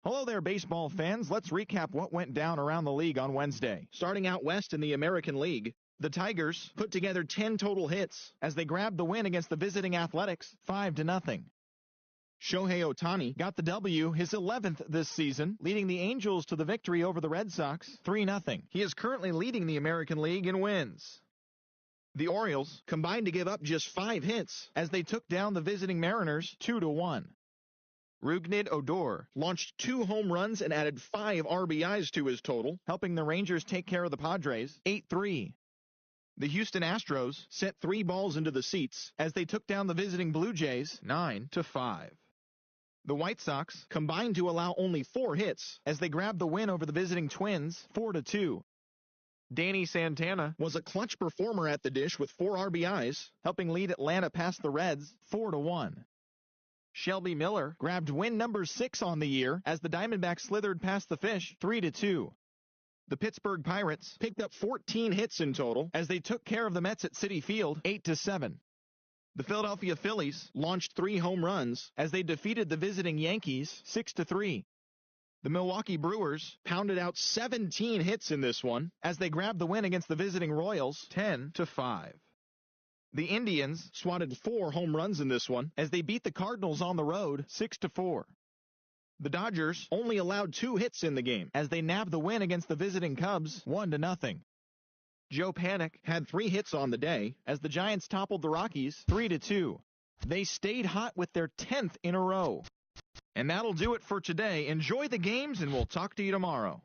Hello there, baseball fans. Let's recap what went down around the league on Wednesday. Starting out west in the American League, the Tigers put together 10 total hits as they grabbed the win against the visiting Athletics 5-0. Shohei Ohtani got the W, his 11th this season, leading the Angels to the victory over the Red Sox 3-0. He is currently leading the American League in wins. The Orioles combined to give up just 5 hits as they took down the visiting Mariners 2-1. Rougned Odor launched 2 home runs and added 5 RBIs to his total, helping the Rangers take care of the Padres 8-3. The Houston Astros sent 3 balls into the seats as they took down the visiting Blue Jays 9-5. The White Sox combined to allow only 4 hits as they grabbed the win over the visiting Twins 4-2. Danny Santana was a clutch performer at the dish with 4 RBIs, helping lead Atlanta past the Reds 4-1. Shelby Miller grabbed win number 6 on the year as the Diamondbacks slithered past the Fish 3-2. The Pittsburgh Pirates picked up 14 hits in total as they took care of the Mets at Citi Field 8-7. The Philadelphia Phillies launched 3 home runs as they defeated the visiting Yankees 6-3. The Milwaukee Brewers pounded out 17 hits in this one as they grabbed the win against the visiting Royals 10-5. The Indians swatted 4 home runs in this one as they beat the Cardinals on the road 6-4. The Dodgers only allowed 2 hits in the game as they nabbed the win against the visiting Cubs 1-0. Joe Panik had 3 hits on the day as the Giants toppled the Rockies 3-2. They stayed hot with their 10th in a row. And that'll do it for today. Enjoy the games, and we'll talk to you tomorrow.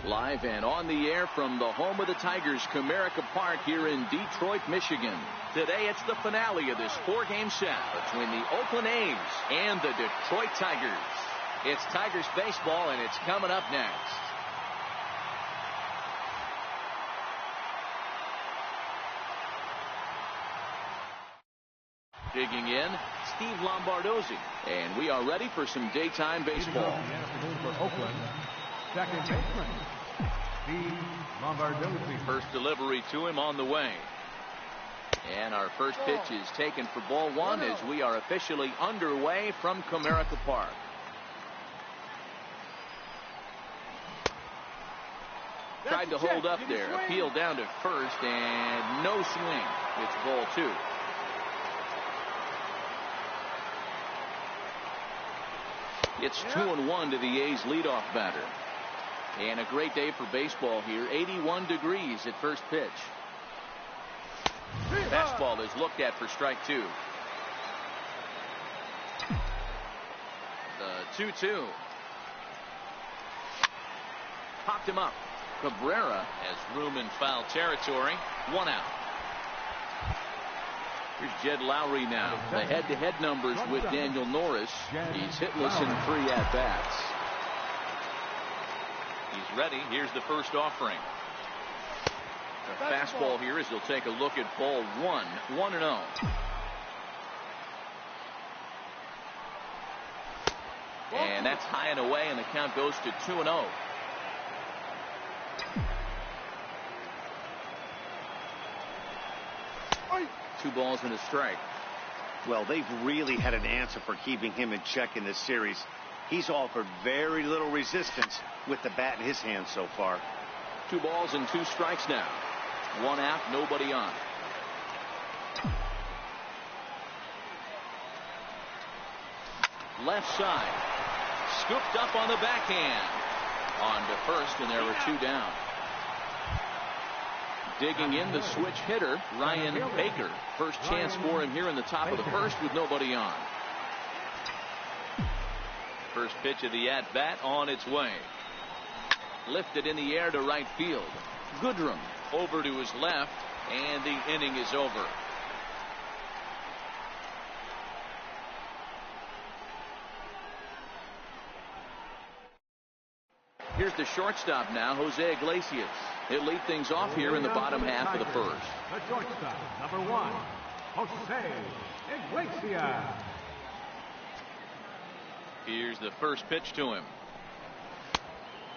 Live and on the air from the home of the Tigers, Comerica Park here in Detroit, Michigan. Today it's the finale of this 4-game set between the Oakland A's and the Detroit Tigers. It's Tigers baseball, and it's coming up next. Digging in, Steve Lombardozzi, and we are ready for some daytime baseball. For Oakland, second baseman, Steve Lombardozzi. First delivery to him on the way. And our first pitch is taken for ball one as we are officially underway from Comerica Park. Tried to hold up there. Appeal down to first and no swing. It's ball two. It's 2-1 to the A's leadoff batter. And a great day for baseball here. 81 degrees at first pitch. Fastball is looked at for strike two. The 2-2. Popped him up. Cabrera has room in foul territory. One out. Here's Jed Lowry now. The head-to-head numbers with Daniel Norris. He's hitless in 3 at-bats. He's ready. Here's the first offering. A fastball here as he'll take a look at ball one. 1-0. And that's high and away, and the count goes to 2-0. Two balls and a strike. Well, they've really had an answer for keeping him in check in this series. He's offered very little resistance with the bat in his hand so far. 2 balls and 2 strikes now. 1 out, nobody on. Left side. Scooped up on the backhand. On to first, and there were 2 down. Digging in the switch hitter, Ryan Baker. First chance for him here in the top of the first with nobody on. First pitch of the at-bat on its way. Lifted in the air to right field. Goodrum over to his left, and the inning is over. Here's the shortstop now, Jose Iglesias. He'll lead things off here in the bottom half of the first. The shortstop, number 1, Jose Iglesias. Here's the first pitch to him.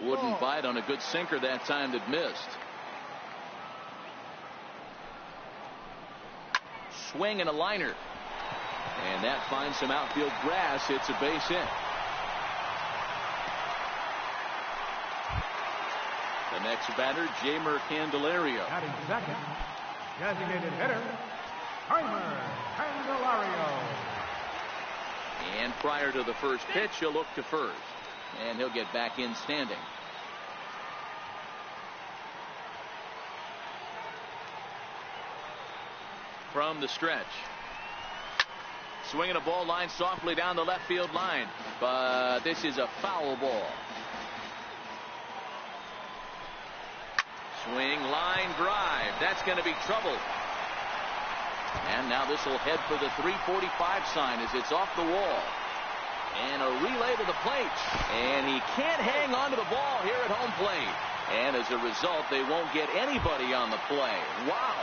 Wouldn't bite on a good sinker that time that missed. Swing and a liner. And that finds some outfield grass. It's a base hit. The next batter, Jamer Candelario. Batting second, designated hitter, Jamer Candelario. And prior to the first pitch, he'll look to first. And he'll get back in standing. From the stretch. Swinging a ball line softly down the left field line. But this is a foul ball. Swing, line, drive. That's going to be trouble. And now this will head for the 345 sign as it's off the wall. And a relay to the plate. And he can't hang on to the ball here at home plate. And as a result, they won't get anybody on the play. Wow.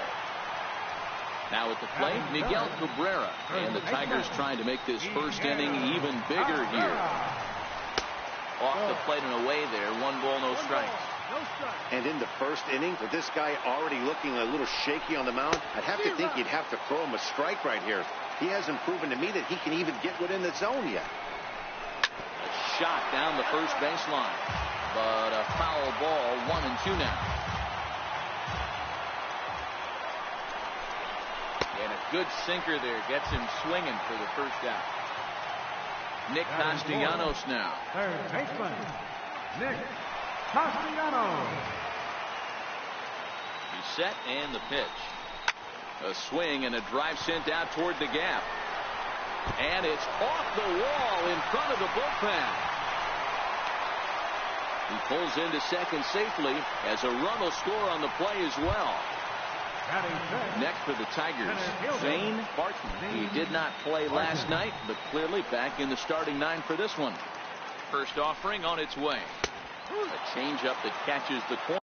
Now at the plate, Miguel Cabrera. And the Tigers trying to make this first inning even bigger here. Off the plate and away there. 1 ball, no strikes. And in the first inning, with this guy already looking a little shaky on the mound, I'd have to think you'd have to throw him a strike right here. He hasn't proven to me that he can even get within the zone yet. A shot down the first baseline. But a foul ball, 1-2 now. And a good sinker there gets him swinging for the first out. Nick Castellanos now. Third baseman, Nick Castellanos. He's set and the pitch. A swing and a drive sent out toward the gap. And it's off the wall in front of the bullpen. He pulls into second safely as a run will score on the play as well. Next for the Tigers, Zane Barton. He did not play last night, but clearly back in the starting 9 for this one. First offering on its way. A changeup that catches the corner.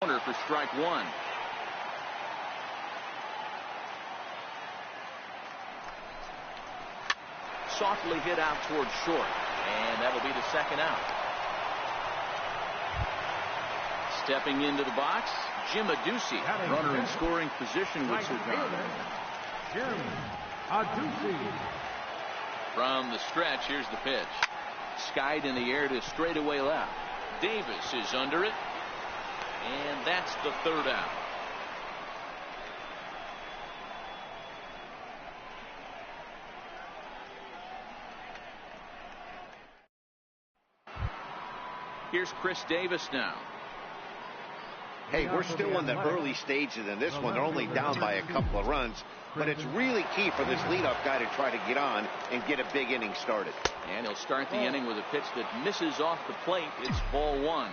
Corner for strike one. Softly hit out towards short, and that'll be the second out. Stepping into the box, Jim Adducey, runner in scoring position with Cigar. Jim Adducey. From the stretch, here's the pitch. Skied in the air to straightaway left. Davis is under it, and that's the third out. Here's Chris Davis now. Hey, we're still in the early stages in this one. They're only down by a couple of runs, but it's really key for this leadoff guy to try to get on and get a big inning started. And he'll start the inning with a pitch that misses off the plate. It's ball one.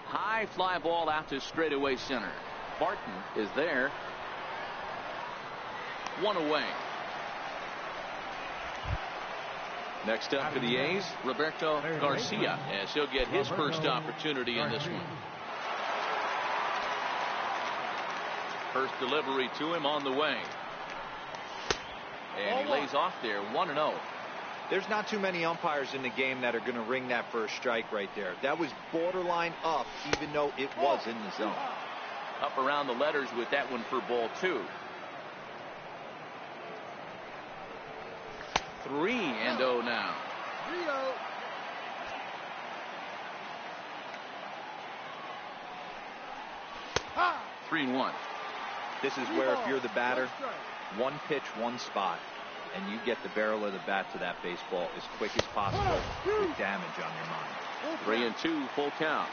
High fly ball out to straightaway center. Barton is there. One away. Next up for the A's, Roberto Garcia, as he'll get his first opportunity in this one. First delivery to him on the way. And he lays off there, 1-0. There's not too many umpires in the game that are going to ring that first strike right there. That was borderline up, even though it was in the zone. Up around the letters with that one for ball two. 3-0 now. 3-1. This is where if you're the batter, one pitch, one spot, and you get the barrel of the bat to that baseball as quick as possible with damage on your mind. 3-2 full count.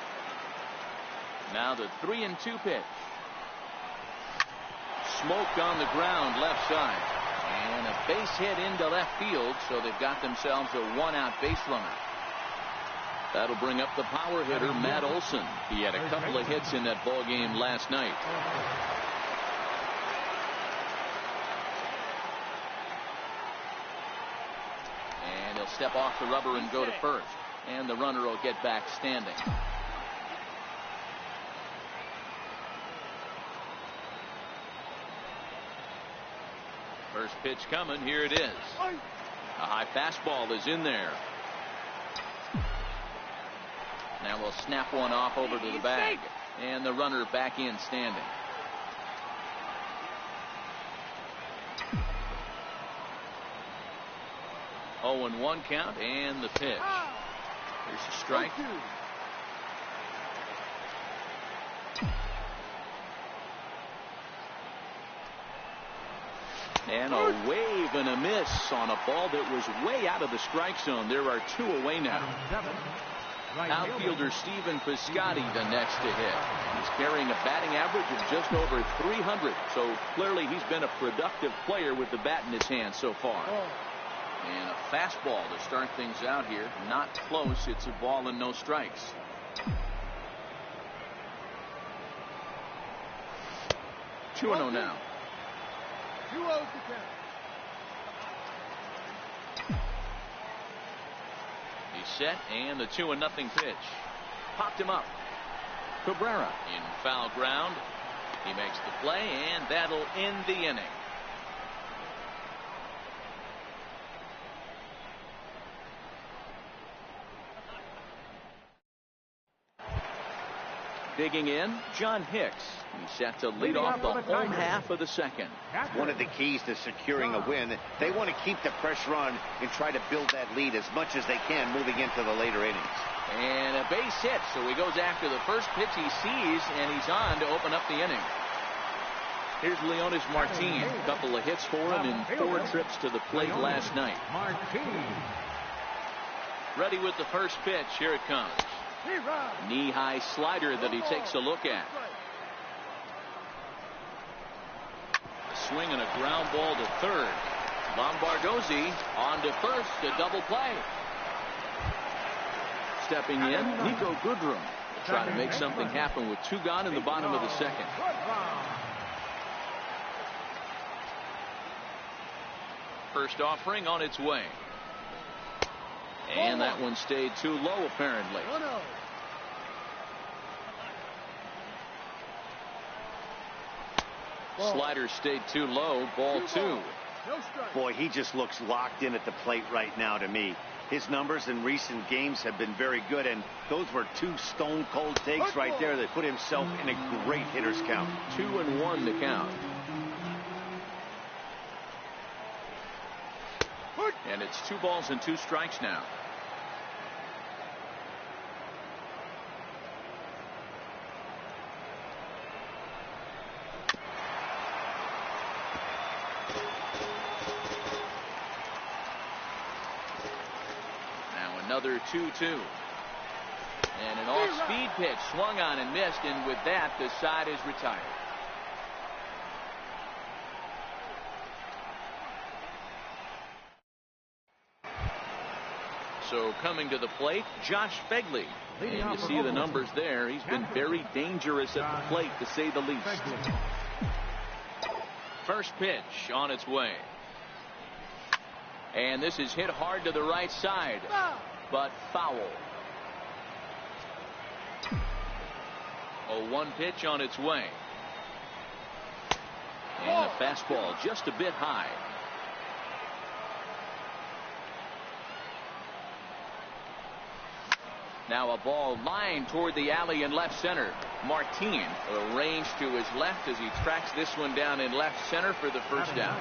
Now the 3-2 pitch. Smoke on the ground left side. And a base hit into left field, so they've got themselves a one-out base runner. That'll bring up the power hitter, Matt Olson. He had a couple of hits in that ball game last night. And he'll step off the rubber and go to first. And the runner will get back standing. First pitch coming. Here it is. A high fastball is in there. Now we'll snap one off over to the bag. And the runner back in standing. Oh, and 1 count and the pitch. Here's a strike. And a wave and a miss on a ball that was way out of the strike zone. There are 2 away now. Outfielder Stephen Piscotty the next to hit. He's carrying a batting average of just over 300. So clearly he's been a productive player with the bat in his hand so far. And a fastball to start things out here. Not close. It's a ball and no strikes. Two 2-0 now. 2-0 to count. He's set, and the 2-0 pitch. Popped him up. Cabrera in foul ground. He makes the play, and that'll end the inning. Digging in, John Hicks. He's set to lead off the home half of the second. One of the keys to securing a win, they want to keep the pressure on and try to build that lead as much as they can moving into the later innings. And a base hit, so he goes after the first pitch he sees, and he's on to open up the inning. Here's Leonis Martin. A couple of hits for him in 4 trips to the plate last night. Ready with the first pitch. Here it comes. Knee-high slider that he takes a look at. A swing and a ground ball to third. Lombardozzi on to first, a double play. Stepping in, Nico Goodrum trying to make something happen with 2 gone in the bottom of the second. First offering on its way. And that one stayed too low, apparently. 1-0. Slider stayed too low. Ball 2. No strike. Boy, he just looks locked in at the plate right now to me. His numbers in recent games have been very good, and those were 2 stone-cold takes right there that put himself in a great hitter's count. 2-1 the count. And it's 2 balls and 2 strikes now. Another 2-2. And an off-speed pitch swung on and missed, and with that the side is retired. So coming to the plate, Josh Begley. And you see the numbers there. He's been very dangerous at the plate, to say the least. First pitch on its way. And this is hit hard to the right side, but foul. 0-1 pitch on its way. And a fastball just a bit high. Now a ball lined toward the alley in left center. Martin arranged to his left as he tracks this one down in left center for the first out.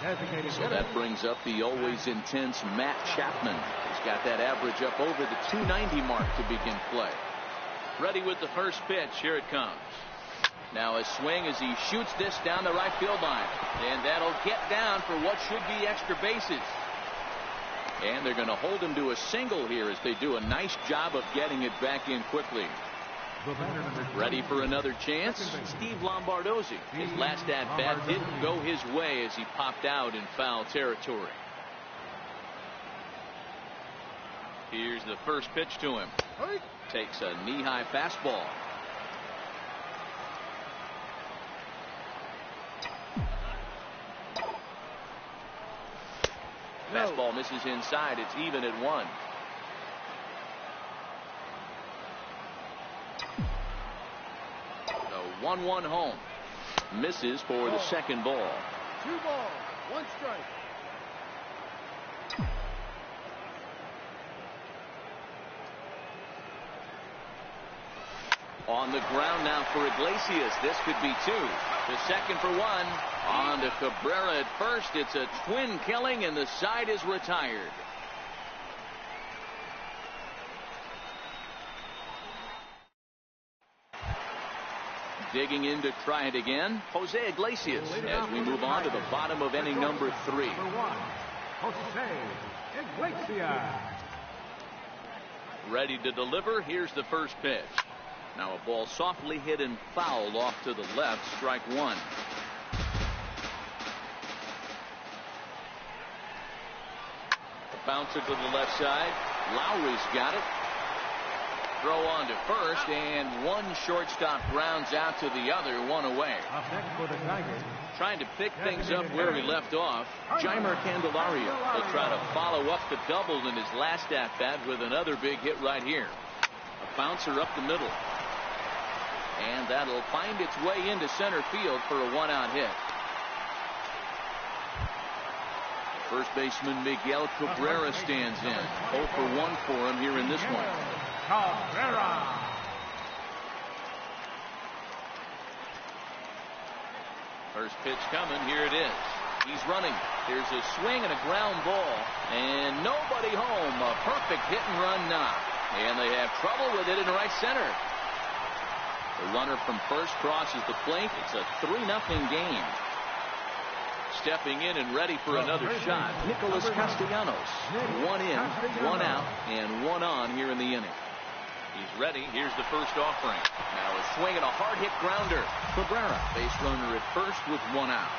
So that brings up the always intense Matt Chapman. He's got that average up over the 290 mark to begin play. Ready with the first pitch. Here it comes. Now a swing as he shoots this down the right field line. And that'll get down for what should be extra bases. And they're going to hold him to a single here as they do a nice job of getting it back in quickly. Ready for another chance? Steve Lombardozzi. His last at-bat didn't go his way as he popped out in foul territory. Here's the first pitch to him. Takes a knee-high fastball. Fastball misses inside. It's even at 1. The 1-1 home. Misses for the second ball. 2 balls, 1 strike. On the ground now for Iglesias. This could be 2. The second for 1. On to Cabrera at first. It's a twin killing, and the side is retired. Digging in to try it again, Jose Iglesias, as we move on to the bottom of inning number 3. Jose Iglesias. Ready to deliver. Here's the first pitch. Now a ball softly hit and fouled off to the left. Strike 1. Bouncer to the left side. Lowry's got it. Throw on to first, and one shortstop grounds out to the other, 1 away. Trying to pick things up where he left off, Jeimer Candelario will try to follow up the double in his last at-bat with another big hit right here. A bouncer up the middle. And that'll find its way into center field for a 1-out hit. First baseman Miguel Cabrera stands in. 0 for 1 for him here in this one. Cabrera. First pitch coming. Here it is. He's running. Here's a swing and a ground ball. And nobody home. A perfect hit and run knock. And they have trouble with it in right center. The runner from first crosses the plate. It's a 3-0 game. Stepping in and ready for another shot, Nicholas Castellanos. 1 in, 1 out, and 1 on here in the inning. He's ready. Here's the first offering. Now a swing and a hard hit grounder. Cabrera, base runner at first with 1 out.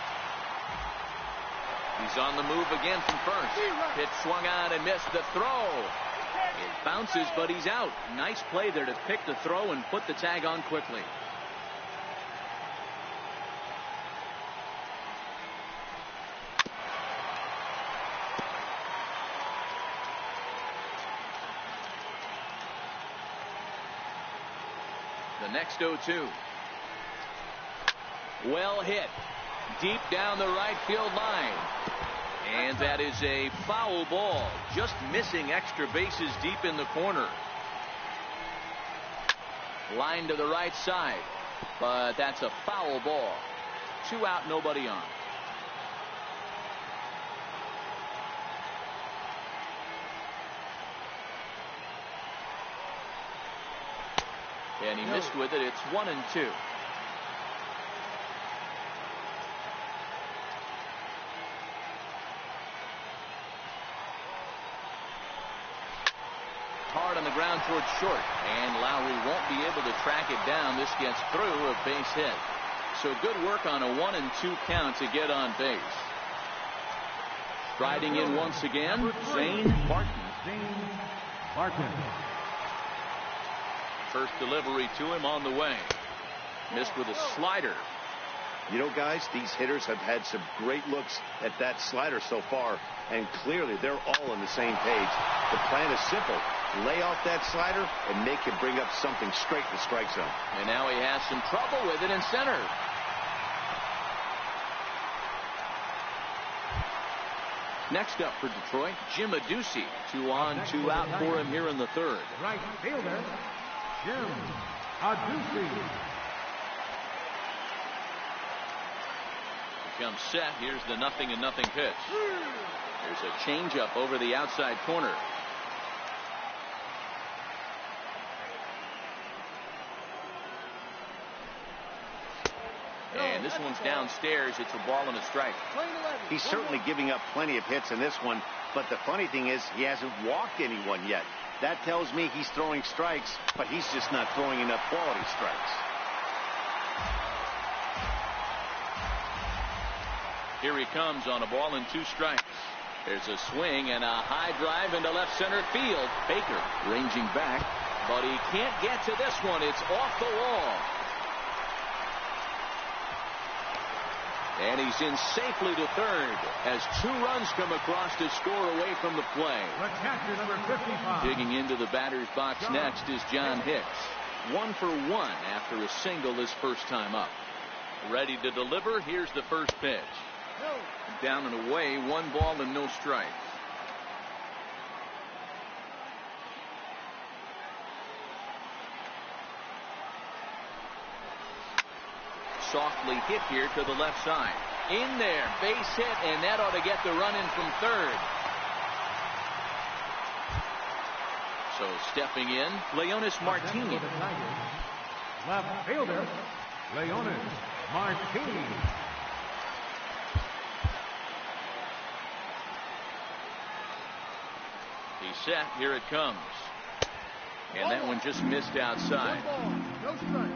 He's on the move again from first. Pitch swung on and missed the throw. It bounces, but he's out. Nice play there to pick the throw and put the tag on quickly. The next 0-2. Well hit. Deep down the right field line. And that is a foul ball. Just missing extra bases deep in the corner. Line to the right side. But that's a foul ball. 2 out, nobody on. And he missed with it. It's 1-2. Hard on the ground towards short, and Lowry won't be able to track it down. This gets through a base hit. So good work on a 1-2 count to get on base. Striding in once again, Zane Barton. First delivery to him on the way. Missed with a slider. You know, guys, these hitters have had some great looks at that slider so far, and clearly they're all on the same page. The plan is simple. Lay off that slider and make him bring up something straight in the strike zone. And now he has some trouble with it in center. Next up for Detroit, Jim Adduci. 2 on, 2 out for him here in the third. Right fielder, Jim Adduci. Comes set. Here's the 0-0 pitch. There's a changeup over the outside corner. And this one's downstairs. It's a ball and a strike. He's certainly giving up plenty of hits in this one, but the funny thing is he hasn't walked anyone yet. That tells me he's throwing strikes, but he's just not throwing enough quality strikes. Here he comes on a ball and 2 strikes. There's a swing and a high drive into left center field. Baker ranging back, but he can't get to this one. It's off the wall. And he's in safely to third as 2 runs come across to score away from the play. The catcher, number 55. Digging into the batter's box next is John Hicks. 1 for 1 after a single his first time up. Ready to deliver. Here's the first pitch. Down and away, 1 ball and no strikes. Softly hit here to the left side. In there, base hit, and that ought to get the run in from third. So stepping in, Leonis Martinez. Left fielder, Leonis Martinez. He's set. Here it comes. And that one just missed outside. No strike.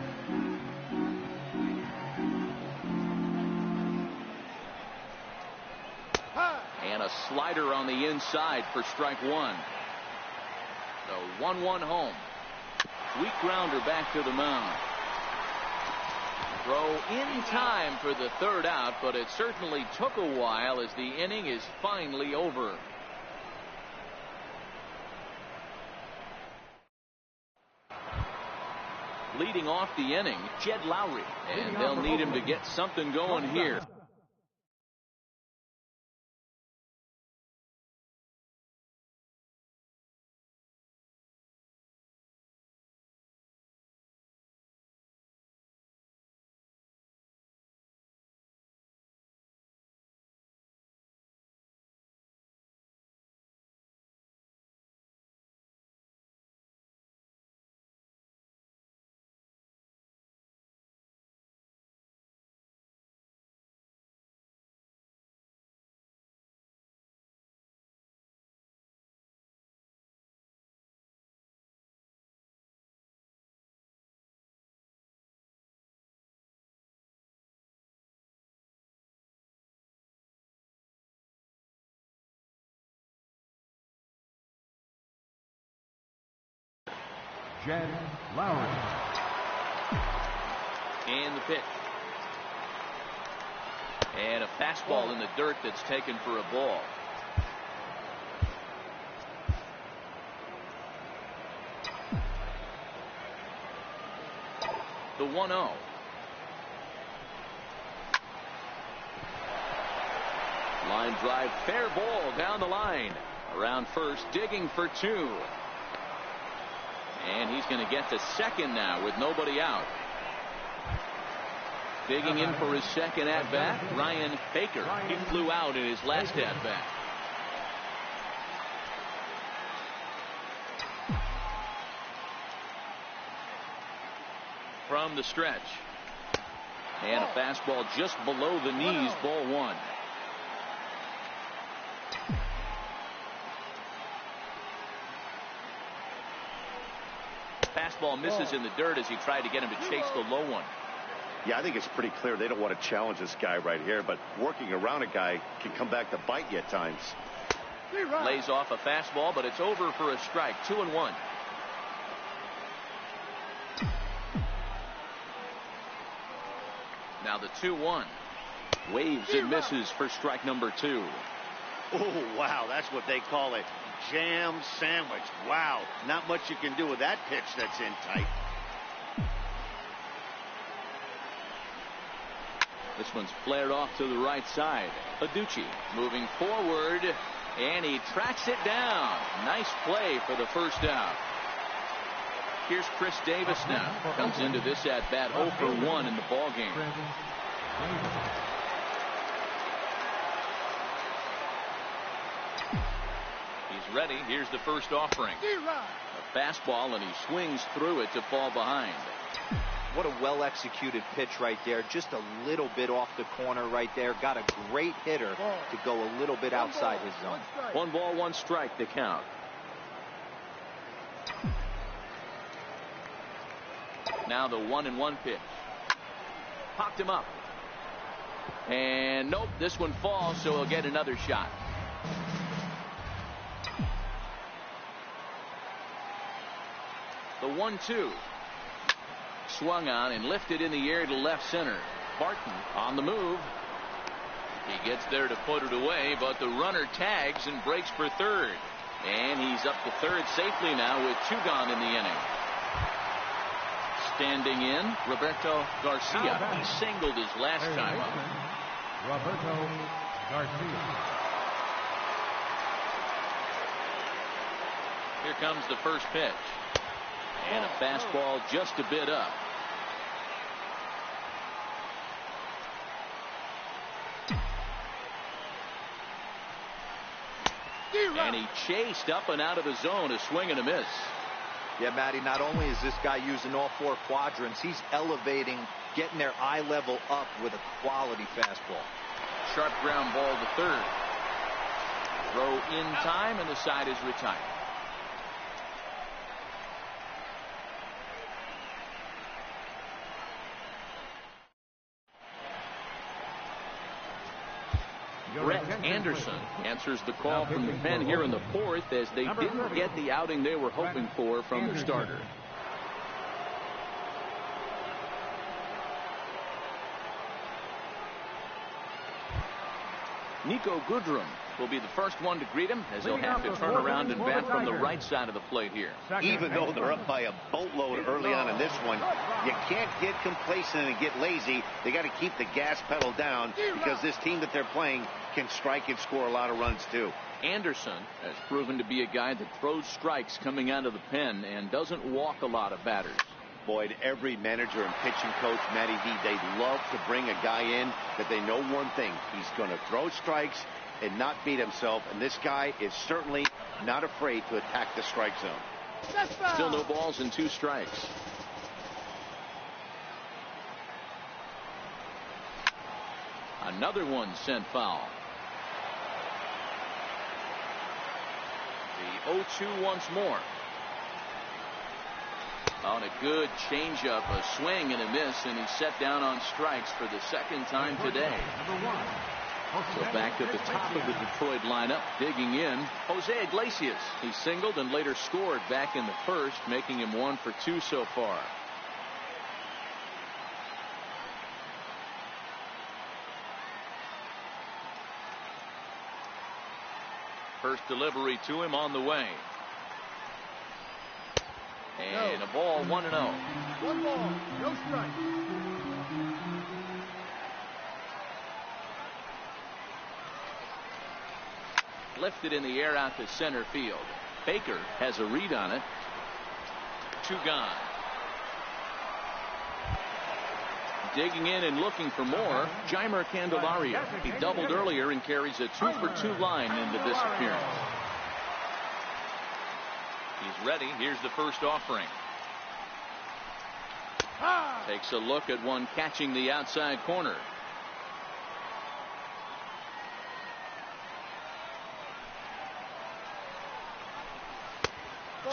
And a slider on the inside for strike 1. The 1-1 home. Weak grounder back to the mound. Throw in time for the third out, but it certainly took a while as the inning is finally over. Leading off the inning, Jed Lowry, and they'll need him to get something going here. Jed Lowry. And the pitch. And a fastball in the dirt that's taken for a ball. The 1-0. Line drive, fair ball down the line. Around first, digging for two. And he's going to get to second now with nobody out. Digging in for his second at-bat, Ryan Baker. He flew out in his last at-bat. From the stretch. And a fastball just below the knees, ball one. Fastball misses in the dirt as he tried to get him to chase the low one. Yeah, I think it's pretty clear they don't want to challenge this guy right here, but working around a guy can come back to bite you at times. Lays off a fastball, but it's over for a strike. 2-1. Now the 2-1. Waves and misses for strike number 2. Oh, wow, that's what they call it. Jam sandwich. Wow, not much you can do with that pitch that's in tight. This one's flared off to the right side. Aducci moving forward, and he tracks it down. Nice play for the first out. Here's Chris Davis now. Comes into this at bat 0 for 1 in the ball game. He's ready. Here's the first offering. A fastball, and he swings through it to fall behind. What a well-executed pitch right there. Just a little bit off the corner right there. Got a great hitter to go a little bit outside his zone. 1 ball, 1 strike to count. Now the 1-1 pitch. Popped him up. And nope, this one falls, so he'll get another shot. The 1-2. Swung on and lifted in the air to left center. Barton on the move. He gets there to put it away, but the runner tags and breaks for third. And he's up to third safely now with 2 gone in the inning. Standing in, Roberto Garcia. He singled his last time up. Roberto Garcia. Here comes the first pitch. And a fastball just a bit up. And he chased up and out of the zone, a swing and a miss. Yeah, Matty, not only is this guy using all 4 quadrants, he's elevating, getting their eye level up with a quality fastball. Sharp ground ball to third. Throw in time, and the side is retired. Brett Anderson answers the call from the pen here in the 4th as they didn't get the outing they were hoping for from the starter. Nico Goodrum will be the first one to greet him as he'll have to turn around and bat from the right side of the plate here. Even though they're up by a boatload early on in this one, you can't get complacent and get lazy. They got to keep the gas pedal down because this team that they're playing can strike and score a lot of runs too. Anderson has proven to be a guy that throws strikes coming out of the pen and doesn't walk a lot of batters. Boyd, every manager and pitching coach, Matty V, they love to bring a guy in that they know one thing. He's going to throw strikes and not beat himself, and this guy is certainly not afraid to attack the strike zone. Still no balls and 2 strikes. Another one sent foul. The 0-2 once more. On a good changeup, a swing and a miss, and he's set down on strikes for the second time today. So back at the top of the Detroit lineup, digging in, Jose Iglesias. He singled and later scored back in the 1st, making him 1 for 2 so far. First delivery to him on the way. And a ball, 1-0. 1 ball, no strike. Lifted in the air out to center field. Baker has a read on it. 2 gone. Digging in and looking for more, Jeimer Candelario. He doubled earlier and carries a 2-for-2 line into this appearance. He's ready. Here's the first offering. Takes a look at one catching the outside corner.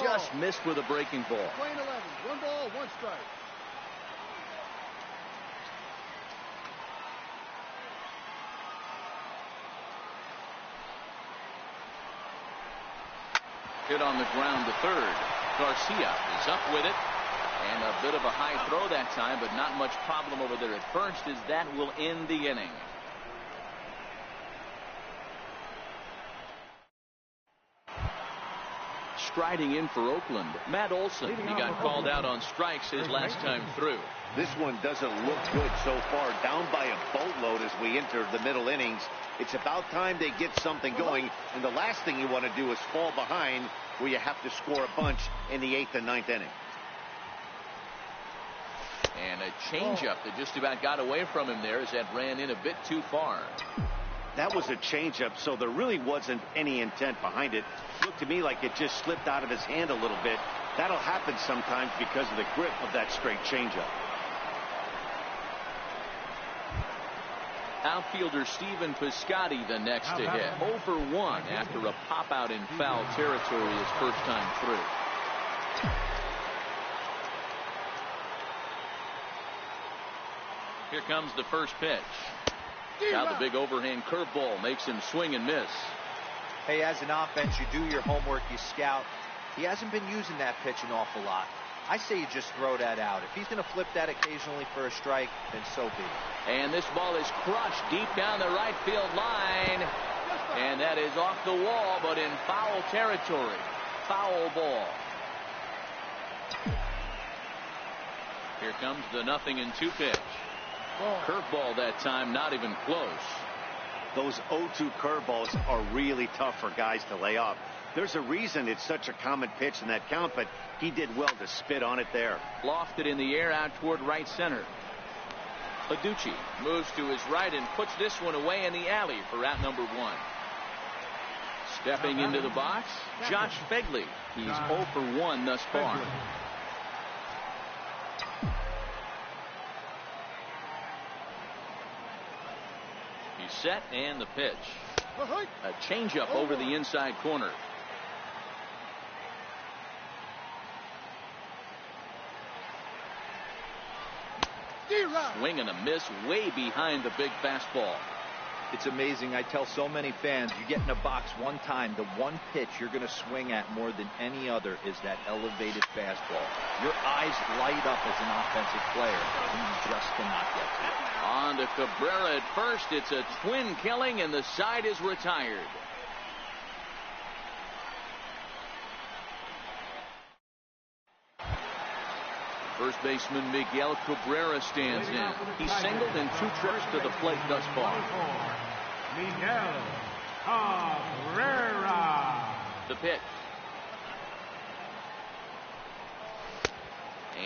Just missed with a breaking ball. Playing 11. 1 ball, 1 strike. Hit on the ground to third. Garcia is up with it. And a bit of a high throw that time, but not much problem over there at first, as that will end the inning. Striding in for Oakland, Matt Olson. He got called out on strikes his last time through. This one doesn't look good so far. Down by a boatload as we enter the middle innings. It's about time they get something going, and the last thing you want to do is fall behind where you have to score a bunch in the 8th and 9th inning. And a changeup that just about got away from him there as that ran in a bit too far. That was a changeup, so there really wasn't any intent behind it. Looked to me like it just slipped out of his hand a little bit. That'll happen sometimes because of the grip of that straight changeup. Outfielder Stephen Piscotty the next to hit. 0 for 1 after a pop out in foul territory his first time through. Here comes the first pitch. Now the big overhand curveball makes him swing and miss. Hey, as an offense, you do your homework, you scout. He hasn't been using that pitch an awful lot. I say you just throw that out. If he's going to flip that occasionally for a strike, then so be it. And this ball is crushed deep down the right field line. And that is off the wall, but in foul territory. Foul ball. Here comes the 0-2 pitch. Curveball that time, not even close. Those 0-2 curveballs are really tough for guys to lay off. There's a reason it's such a common pitch in that count, but he did well to spit on it there. Lofted in the air out toward right center. Aducci moves to his right and puts this one away in the alley for out number 1. Stepping into the box, Josh Fegley. He's 0 for 1 thus far. He's set, and the pitch. A changeup over the inside corner. Swing and a miss way behind the big fastball. It's amazing. I tell so many fans, you get in a box one time, the one pitch you're going to swing at more than any other is that elevated fastball. Your eyes light up as an offensive player, and you just cannot get to it. On to Cabrera at first. It's a twin killing, and the side is retired. First baseman Miguel Cabrera stands in. He's singled in 2 trips to the plate thus far. Miguel Cabrera. The pitch.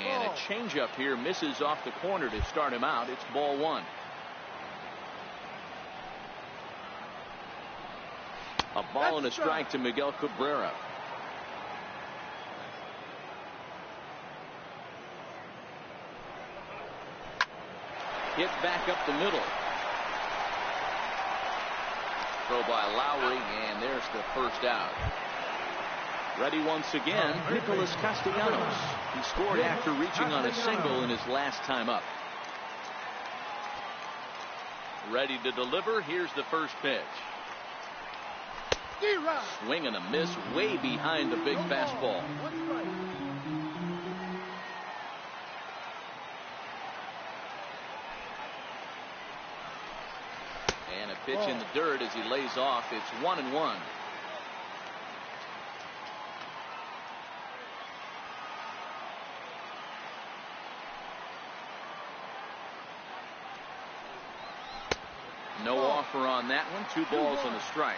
And a changeup here misses off the corner to start him out. It's ball 1. A ball and a strike to Miguel Cabrera. Hit back up the middle. Throw by Lowry, and there's the first out. Ready once again, Nicholas Castellanos. He scored after reaching on a single in his last time up. Ready to deliver. Here's the first pitch. Swing and a miss way behind the big fastball. And a pitch in the dirt as he lays off. It's 1-1. No offer on that one. 2 balls and a strike.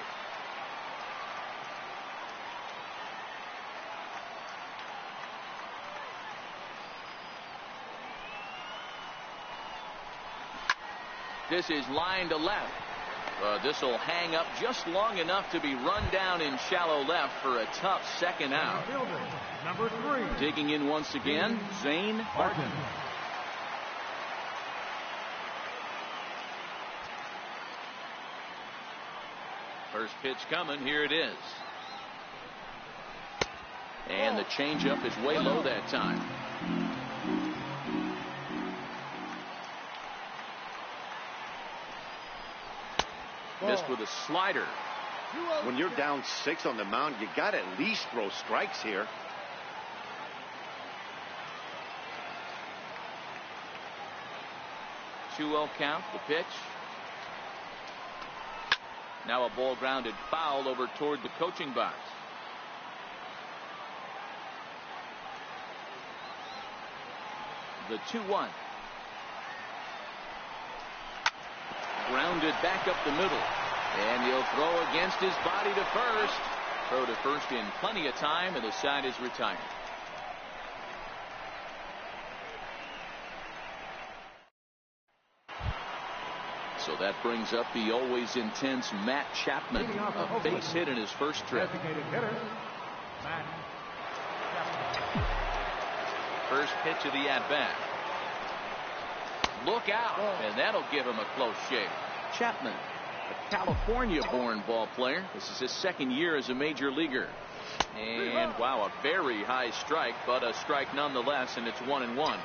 This is line to left. This will hang up just long enough to be run down in shallow left for a tough second out. Number 3. Digging in once again, Zane Martin. First pitch coming. Here it is. And the changeup is way low that time. Missed with a slider. When you're down 6 on the mound, you got to at least throw strikes here. Two-0 count. The pitch. Now a ball grounded foul over toward the coaching box. The 2-1. Grounded back up the middle. And he'll throw against his body to first. Throw to first in plenty of time, and the side is retired. So that brings up the always intense Matt Chapman. A base hit in his first trip. First pitch of the at-bat. Look out, and that'll give him a close shave. Chapman, a California-born ball player. This is his second year as a major leaguer. And wow, a very high strike, but a strike nonetheless, and it's 1-1.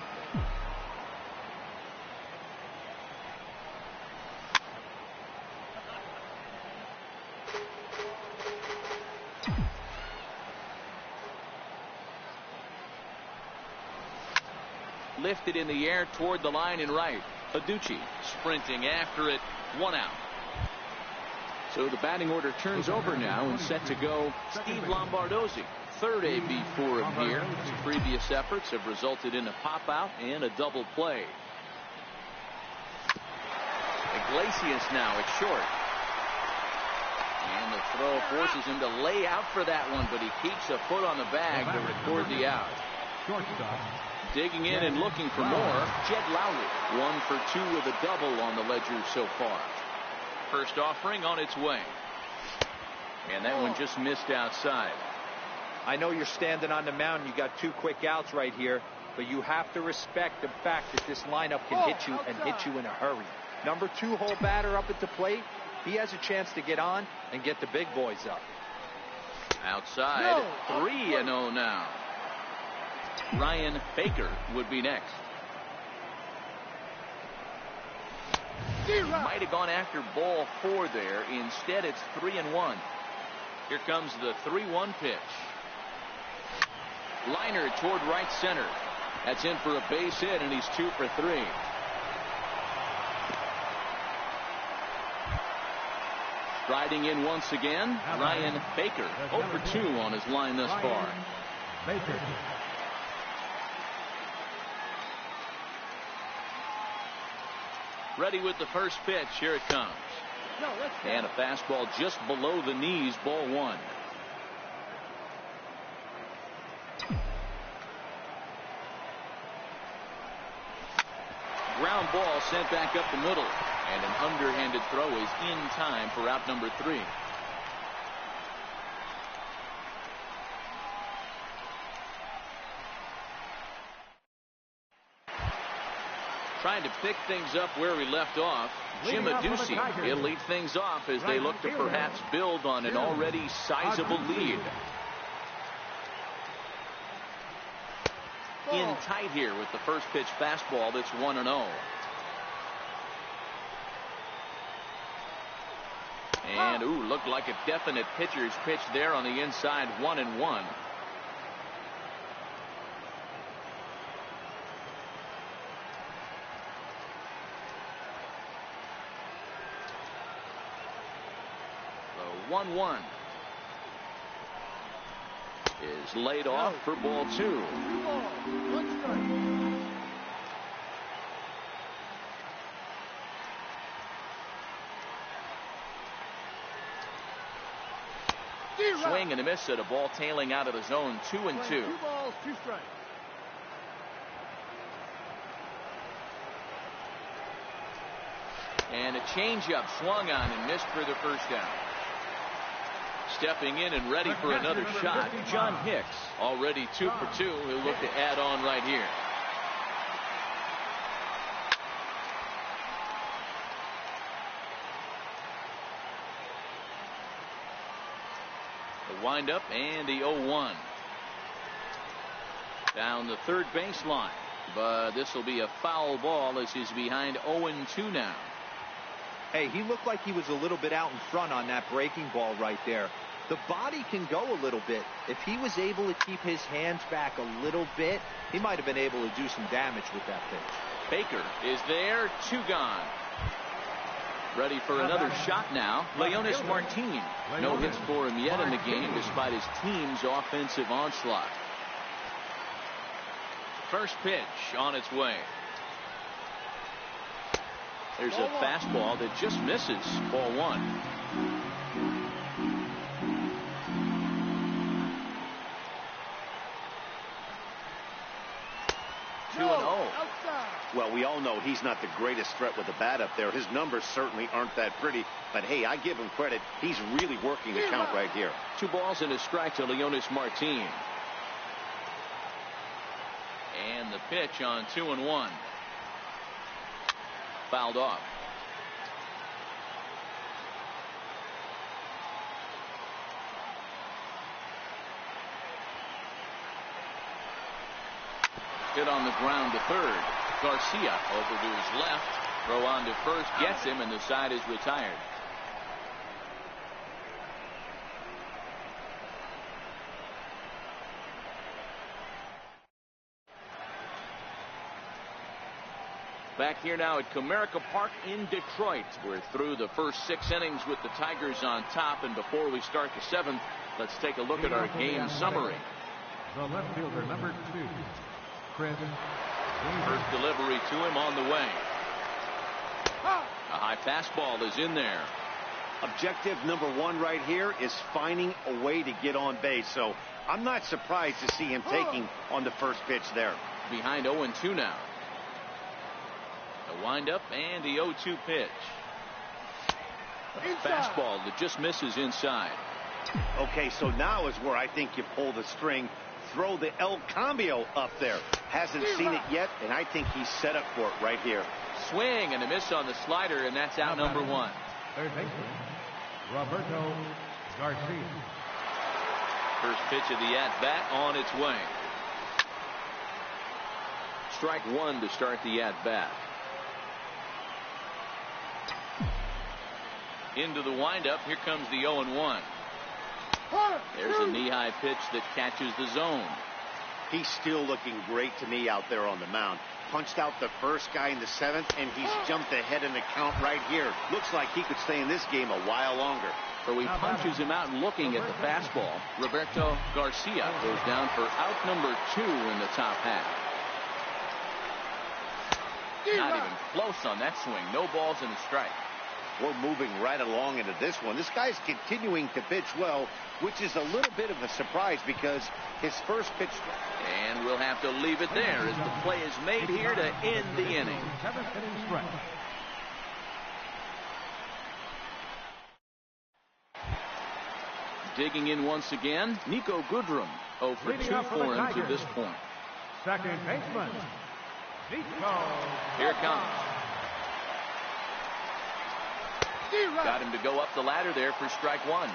Lifted in the air toward the line and right. Aducci sprinting after it. 1 out. So the batting order turns over now and set to go Steve Lombardozzi. Third AB for him here. His previous efforts have resulted in a pop out and a double play. Iglesias now at short. And the throw forces him to lay out for that one, but he keeps a foot on the bag to record the out. Digging in and looking for more, Jed Lowry. 1 for 2 with a double on the ledger so far. First offering on its way. And that one just missed outside. I know you're standing on the mound. You got 2 quick outs right here, but you have to respect the fact that this lineup can hit you and hit you in a hurry. Number 2 hole batter up at the plate. He has a chance to get on and get the big boys up. Outside, 3-0 now. Ryan Baker would be next. Might have gone after ball 4 there. Instead, it's 3-1. Here comes the 3-1 pitch. Liner toward right center. That's in for a base hit, and he's 2 for 3. Riding in once again, Ryan Baker. 0 for 2 on his line thus far. Baker. Ready with the first pitch. Here it comes. And a fastball just below the knees. Ball 1. Ground ball sent back up the middle. And an underhanded throw is in time for out number 3. Trying to pick things up where we left off. Jim Aducci, he'll lead things off as they look to perhaps build on an already sizable lead. In tight here with the first pitch fastball that's 1-0. And looked like a definite pitcher's pitch there on the inside. 1-1. The 1-1 is laid off for ball 2. 1 strike. swing and a miss at a ball tailing out of the zone. 2-2. 2 balls, 2 strikes. And a changeup swung on and missed for the first down. Stepping in and ready for another shot, John Hicks. Already 2 for 2. He'll look to add on right here. The windup and the 0-1. Down the third baseline. But this will be a foul ball as he's behind 0-2 now. Hey, he looked like he was a little bit out in front on that breaking ball right there. The body can go a little bit. If he was able to keep his hands back a little bit, he might have been able to do some damage with that pitch. Baker is there, 2 gone. Ready for another shot now, Leonis Martin. No hits for him yet in the game despite his team's offensive onslaught. First pitch on its way. There's a fastball that just misses. Ball 1. Well, we all know he's not the greatest threat with the bat up there. His numbers certainly aren't that pretty. But, hey, I give him credit. He's really working the count right here. 2 balls and a strike to Leonis Martin. And the pitch on 2-1. Fouled off. Hit on the ground to third. Garcia over to his left. Throw on to first. Gets him, and the side is retired. Back here now at Comerica Park in Detroit. We're through the first 6 innings with the Tigers on top. And before we start the 7th, let's take a look at our game summary. The left fielder, number 2, Chris. First delivery to him on the way. A high fastball is in there. Objective number 1 right here is finding a way to get on base. So I'm not surprised to see him taking on the first pitch there. Behind 0-2 now. The windup and the 0-2 pitch. A fastball that just misses inside. Okay, so now is where I think you pull the string. Throw the El Cambio up there. Hasn't seen it yet, and I think he's set up for it right here. Swing and a miss on the slider, and that's out number 1. Third baseman, Roberto Garcia. First pitch of the at-bat on its way. Strike 1 to start the at-bat. Into the windup. Here comes the 0-1. There's a knee-high pitch that catches the zone. He's still looking great to me out there on the mound. Punched out the first guy in the 7th, and he's jumped ahead in the count right here. Looks like he could stay in this game a while longer. So he punches him out looking at the fastball. Roberto Garcia goes down for out number 2 in the top half. Not even close on that swing. No balls and a strike. We're moving right along into this one. This guy's continuing to pitch well, which is a little bit of a surprise because his first pitch. And we'll have to leave it there as the play is made here to end the inning. 7th inning stretch. Digging in once again, Nico Goodrum. 0 for 2 for him to this point. Second baseman, Nico. Here it comes. Got him to go up the ladder there for strike 1.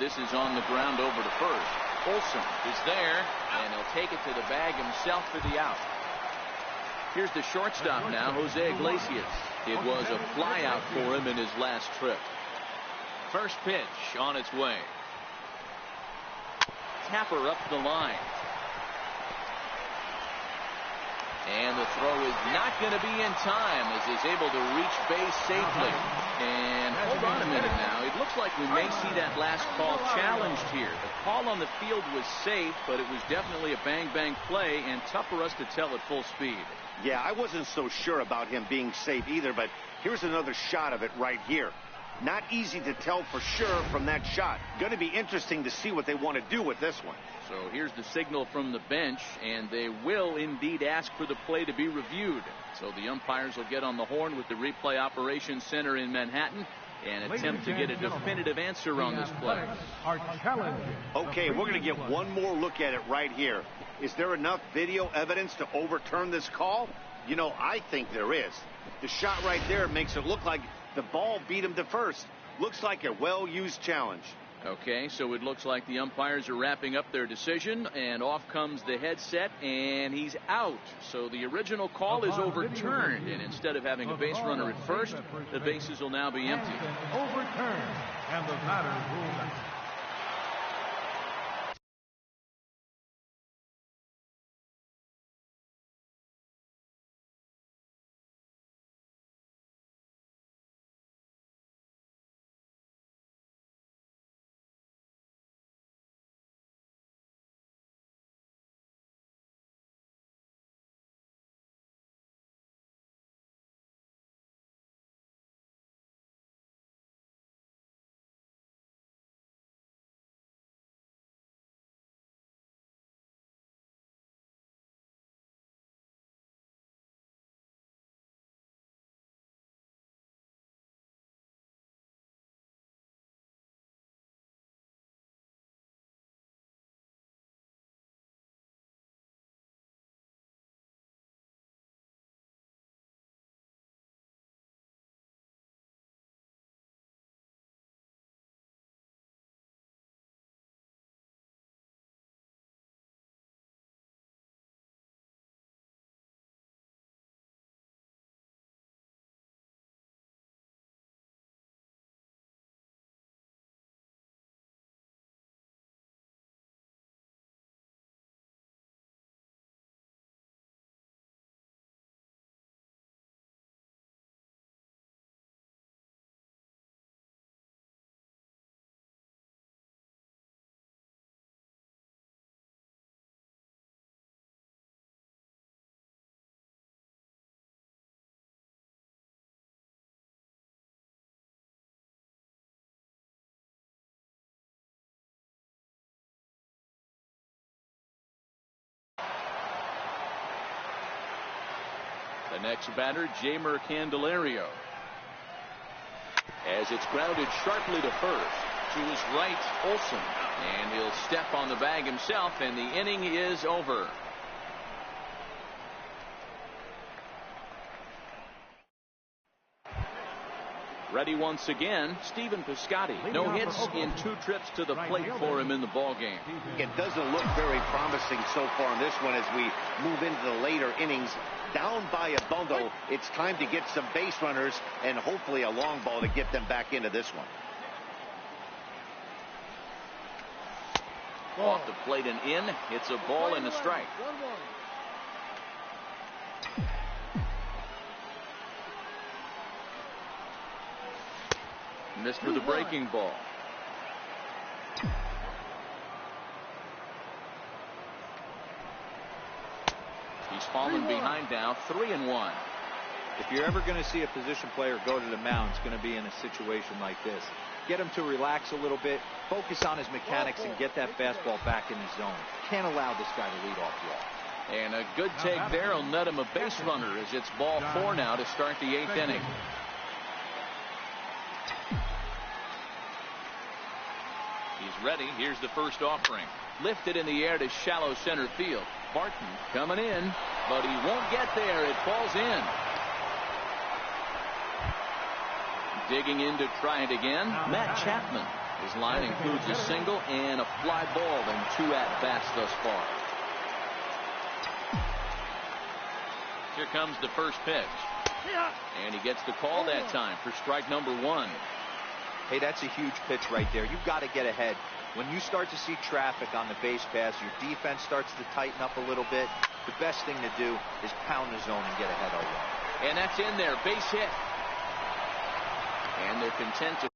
This is on the ground over to first. Olsen is there, and he'll take it to the bag himself for the out. Here's the shortstop now, Jose Iglesias. It was a fly out for him in his last trip. First pitch on its way. Tapper up the line. And the throw is not going to be in time as he's able to reach base safely. And hold on a minute now. It looks like we may see that last call challenged here. The call on the field was safe, but it was definitely a bang-bang play and tough for us to tell at full speed. Yeah, I wasn't so sure about him being safe either, but here's another shot of it right here. Not easy to tell for sure from that shot. Going to be interesting to see what they want to do with this one. So here's the signal from the bench, and they will indeed ask for the play to be reviewed. So the umpires will get on the horn with the replay operations center in Manhattan and attempt to get a definitive answer on this play. Okay, we're going to get one more look at it right here. Is there enough video evidence to overturn this call? You know, I think there is. The shot right there makes it look like the ball beat him to first. Looks like a well-used challenge. Okay, so it looks like the umpires are wrapping up their decision, and off comes the headset, and he's out. So the original call is overturned, and instead of having a base runner at first, the bases will now be empty. Overturned, and the batter ruled out. The next batter, Jamer Candelario. As it's grounded sharply to first. To his right, Olsen. And he'll step on the bag himself, and the inning is over. Ready once again, Stephen Piscotty. No hits in 2 trips to the plate for him in the ballgame. It doesn't look very promising so far in this one as we move into the later innings. Down by a bundle, it's time to get some base runners and hopefully a long ball to get them back into this one. Off the plate and in. It's a ball and a strike. Missed with a breaking ball. He's fallen behind now, 3-1. If you're ever going to see a position player go to the mound, it's going to be in a situation like this. Get him to relax a little bit, focus on his mechanics, and get that fastball back in his zone. Can't allow this guy to lead off the And a good take there will net him a base runner as it's ball 4 now to start the 8th inning. He's ready. Here's the first offering. Lifted in the air to shallow center field. Barton coming in, but he won't get there. It falls in. Digging in to try it again, Matt Chapman. His line includes a single and a fly ball and 2 at-bats thus far. Here comes the first pitch. And he gets the call that time for strike number 1. Hey, that's a huge pitch right there. You've got to get ahead. When you start to see traffic on the base pass, your defense starts to tighten up a little bit. The best thing to do is pound the zone and get ahead of it. And that's in there. Base hit. And they're content to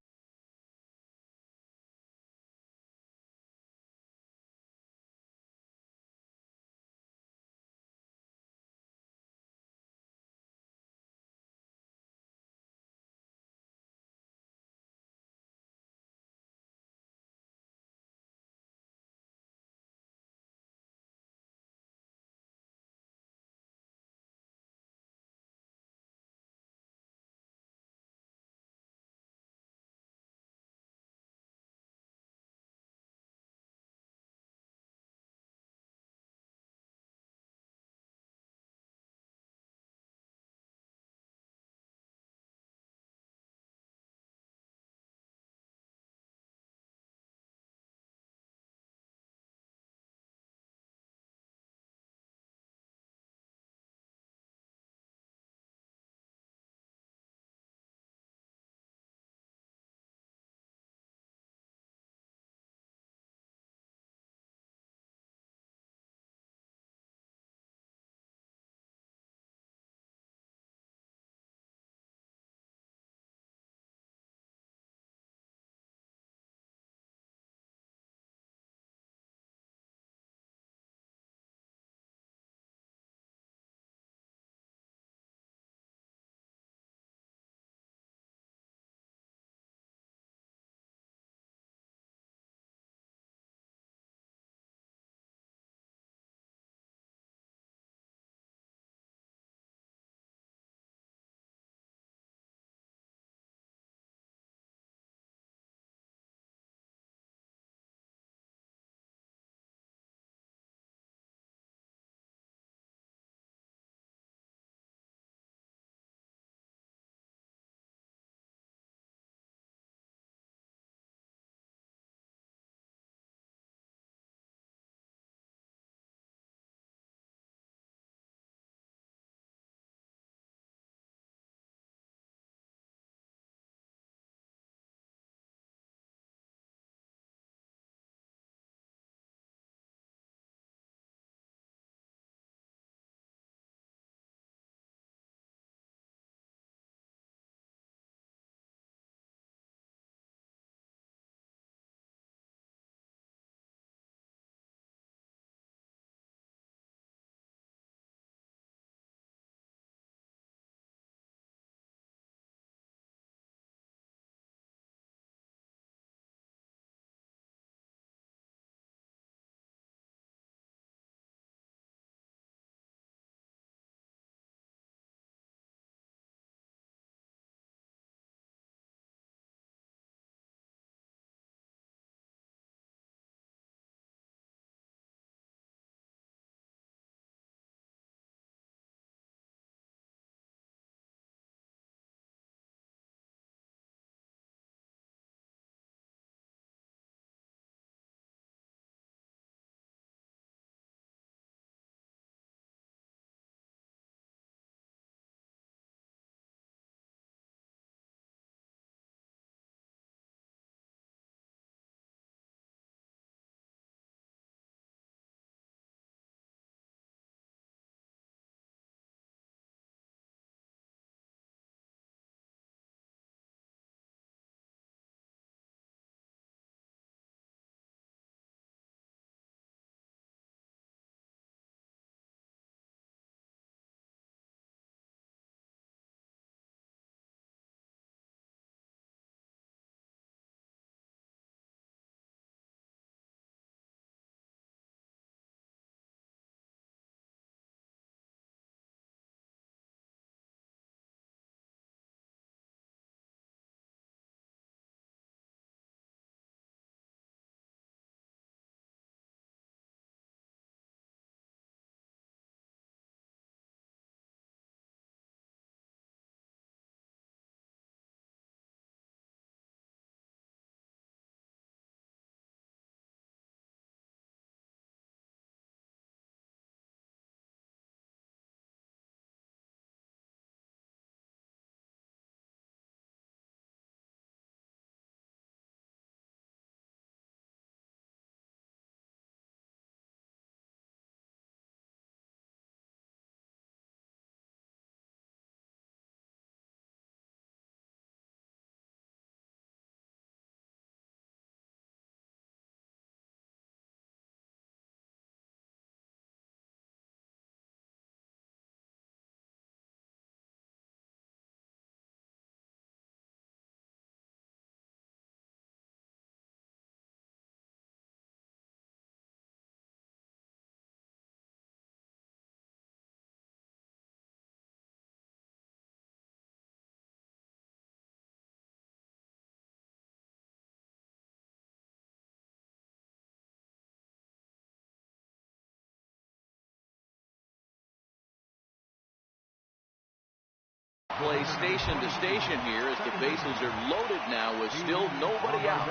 play station to station here as the bases are loaded now with still nobody out.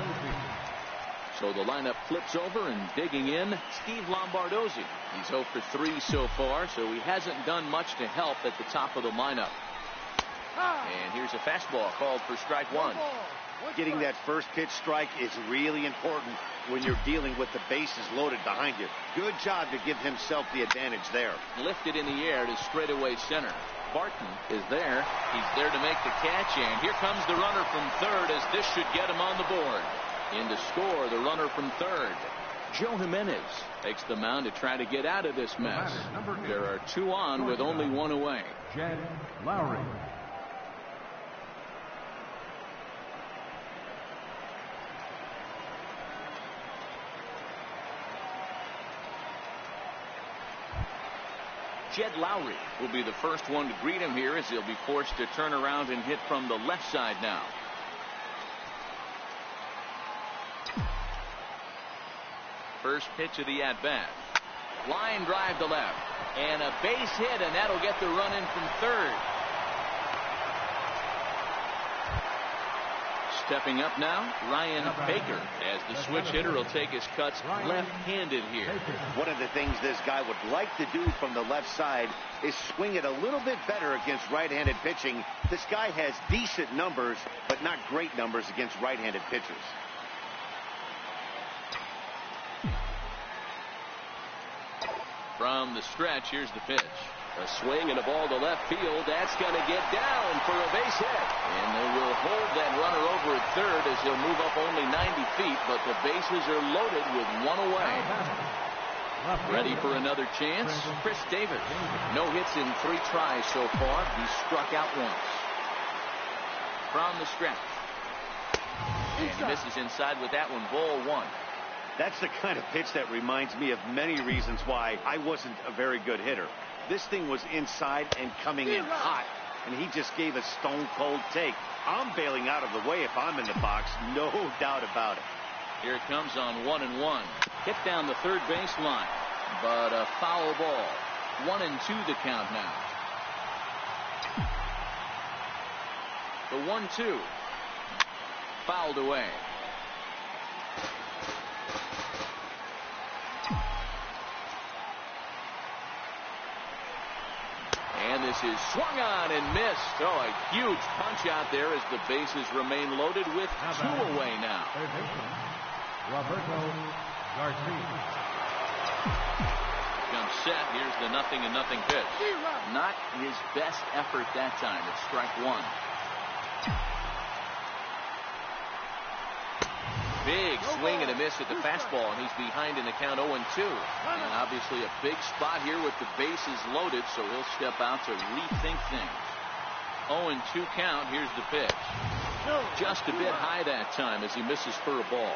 So the lineup flips over, and digging in, Steve Lombardozzi. He's 0 for 3 so far, so he hasn't done much to help at the top of the lineup. And here's a fastball called for strike one. Getting that first pitch strike is really important when you're dealing with the bases loaded behind you. Good job to give himself the advantage there. Lifted in the air to straightaway center. Barton is there. He's there to make the catch, and here comes the runner from third, as this should get him on the board. In to score, the runner from third. Joe Jimenez takes the mound to try to get out of this mess. There are 2 on with only 1 away. Jed Lowry. Jed Lowry will be the first one to greet him here, as he'll be forced to turn around and hit from the left side now. First pitch of the at-bat. Line drive to left. And a base hit, and that'll get the run in from third. Stepping up now, Ryan Baker, as the switch hitter will take his cuts left-handed here. One of the things this guy would like to do from the left side is swing it a little bit better against right-handed pitching. This guy has decent numbers, but not great numbers against right-handed pitchers. From the stretch, here's the pitch. A swing and a ball to left field. That's going to get down for a base hit. And they will hold that runner over at third, as he'll move up only 90 feet, but the bases are loaded with 1 away. Ready for another chance? Chris Davis. No hits in 3 tries so far. He struck out once. From the stretch. And he misses inside with that one. Ball 1. That's the kind of pitch that reminds me of many reasons why I wasn't a very good hitter. This thing was inside and coming in hot, and he just gave a stone-cold take. I'm bailing out of the way if I'm in the box, no doubt about it. Here it comes on 1-1. Hit down the third baseline, but a foul ball. 1-2 the count now. The 1-2. Fouled away. And this is swung on and missed. Oh, a huge punch out there as the bases remain loaded with 2 away now. Roberto Garcia. Comes set. Here's the 0-0 pitch. Not his best effort that time. It's strike 1. Big swing and a miss at the fastball, and he's behind in the count 0-2. And obviously a big spot here with the bases loaded, so he'll step out to rethink things. 0-2 count. Here's the pitch. Just a bit high that time as he misses for a ball.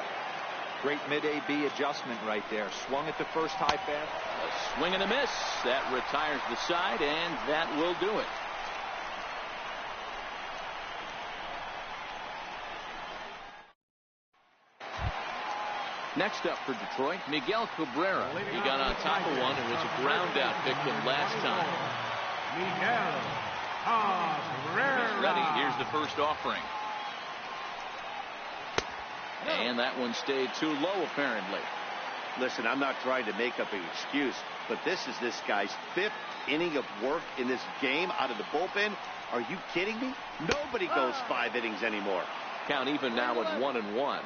Great mid-AB adjustment right there. Swung at the first high pass. A swing and a miss. That retires the side, and that will do it. Next up for Detroit, Miguel Cabrera. He got on top of one and was a ground-out victim last time. Miguel Cabrera. He's ready. Here's the first offering. And that one stayed too low, apparently. Listen, I'm not trying to make up an excuse, but this is this guy's 5th inning of work in this game out of the bullpen. Are you kidding me? Nobody goes 5 innings anymore. Count even now at 1-1.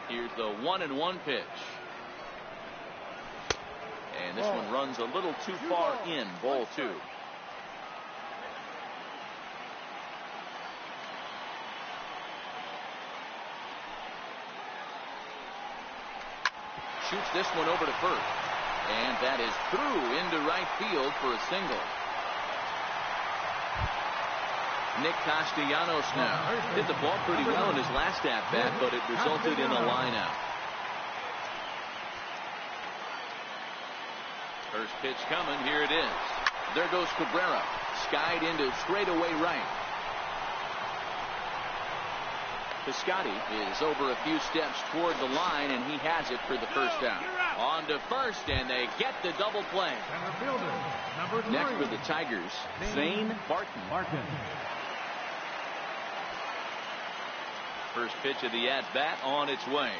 Here's the 1-1 pitch. And this one runs a little too far in. Ball 2. Shoots this one over to first. And that is through into right field for a single. Nick Castellanos now hit the ball pretty well in his last at-bat, but it resulted in a line-out. First pitch coming. Here it is. There goes Cabrera. Skied into straightaway right. Piscotty is over a few steps toward the line, and he has it for the first out. On to first, and they get the double play. Next for the Tigers, Zane Barton. First pitch of the at-bat on its way.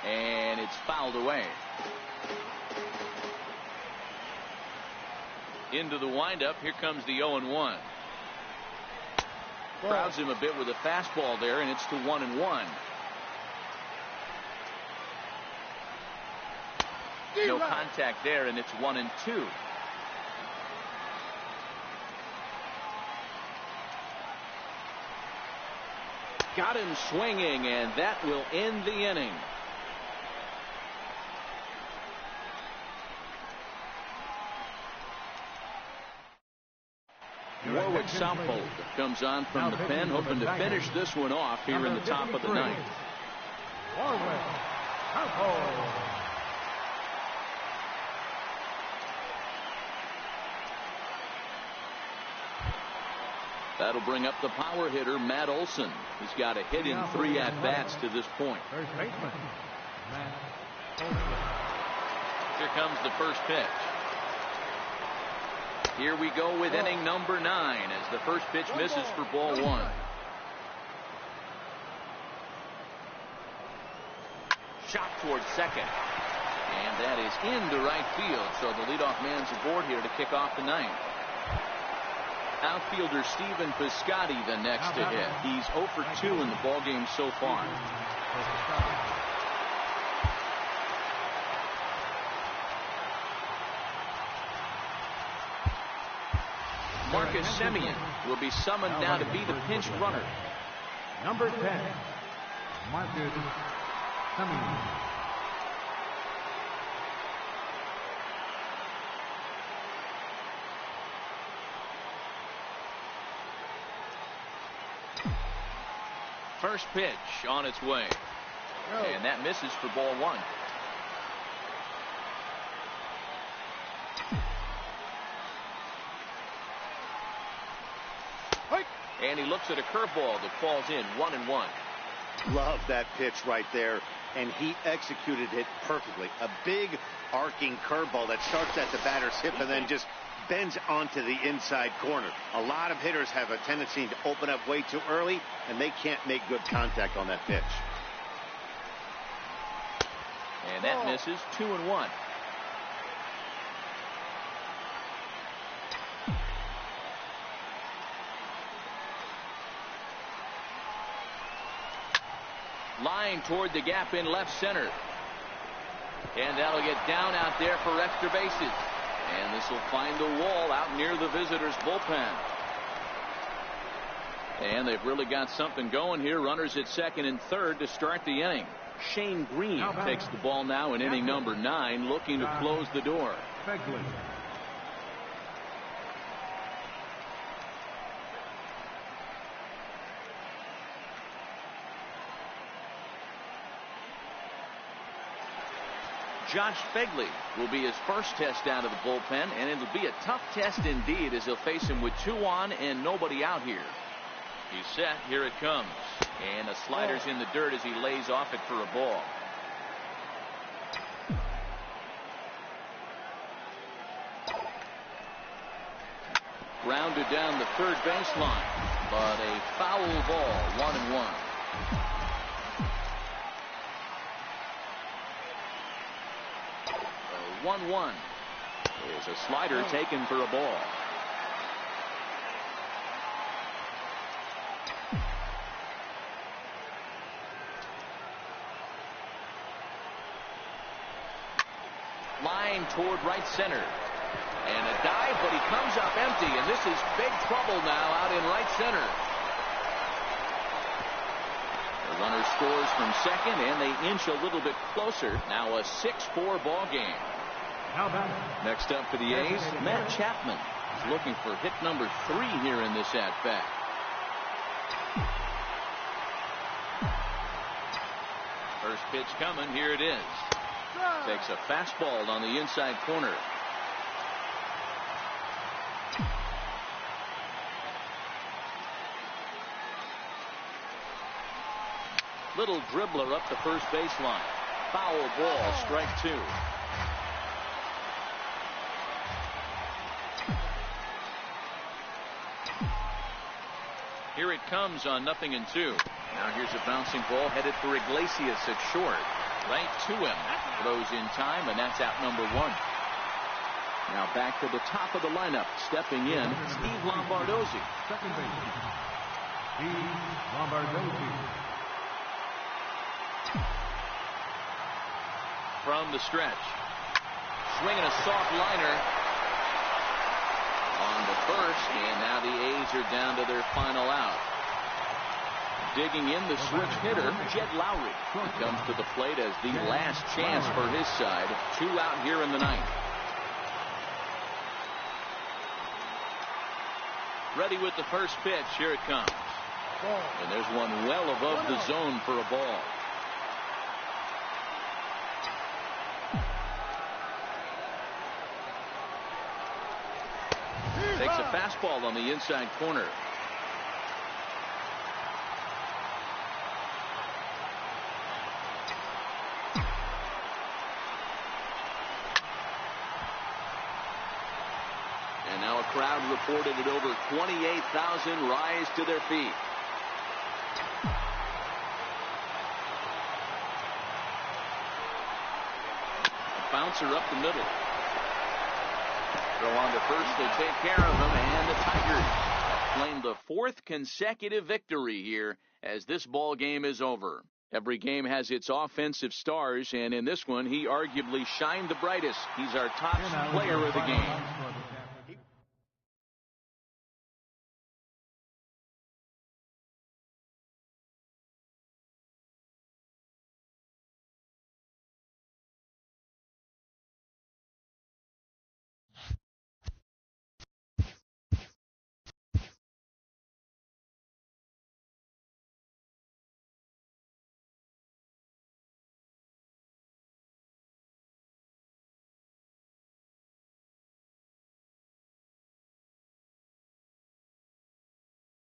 And it's fouled away. Into the windup. Here comes the 0-1. Crowds him a bit with a fastball there, and it's to 1-1. No contact there, and it's 1-2. Got him swinging, and that will end the inning. Warwick Southhold comes on from the pen, hoping to finish this one off here in the top of the ninth. Warwick Southhold. That'll bring up the power hitter, Matt Olson. He's got a hit in 3 at-bats to this point. First baseman, Matt Olson. Here comes the first pitch. Here we go with inning number 9 as the first pitch misses for ball 1. Shot towards second. And that is into right field. So the leadoff man's aboard here to kick off the ninth. Outfielder Stephen Piscotty the next to hit. He's 0 for 2 in the ballgame so far. Marcus Semien will be summoned now to be the pinch runner. Number 10, Marcus Semien. First pitch on its way. And that misses for ball 1. And he looks at a curveball that falls in 1-1. Love that pitch right there, and he executed it perfectly. A big arcing curveball that starts at the batter's hip and then just bends onto the inside corner. A lot of hitters have a tendency to open up way too early, and they can't make good contact on that pitch. And that misses 2-1. Line toward the gap in left center. And that'll get down out there for extra bases. And this will find the wall out near the visitors' bullpen. And they've really got something going here. Runners at second and third to start the inning. Shane Green takes the ball now in inning number 9, looking to close the door. Josh Fegley will be his first test out of the bullpen, and it'll be a tough test indeed as he'll face him with 2 on and nobody out here. He's set. Here it comes. And the slider's in the dirt as he lays off it for a ball. Grounded down the third baseline, but a foul ball, 1-1. 1-1. Is a slider taken for a ball. Line toward right center. And a dive, but he comes up empty, and this is big trouble now out in right center. The runner scores from second, and they inch a little bit closer. Now a 6-4 ball game. Next up for the A's, Matt Chapman is looking for hit number 3 here in this at-bat. First pitch coming. Here it is. Takes a fastball on the inside corner. Little dribbler up the first baseline. Foul ball, strike 2. Here it comes on 0-2. Now here's a bouncing ball headed for Iglesias at short. Right to him. Throws in time, and that's out number 1. Now back to the top of the lineup. Stepping in, Steve Lombardozzi. Second base, Steve Lombardozzi. From the stretch. Swinging a soft liner on the first, and now the A's are down to their final out. Digging in the switch hitter, Jed Lowry. He comes to the plate as the last chance for his side. 2 out here in the 9th. Ready with the first pitch. Here it comes. And there's one well above the zone for a ball. Takes a fastball on the inside corner. And now a crowd reported at over 28,000 rise to their feet. A bouncer up the middle. Throw on to first to take care of him, and the Tigers have claimed the 4th consecutive victory here as this ball game is over. Every game has its offensive stars, and in this one, he arguably shined the brightest. He's our top player of the game.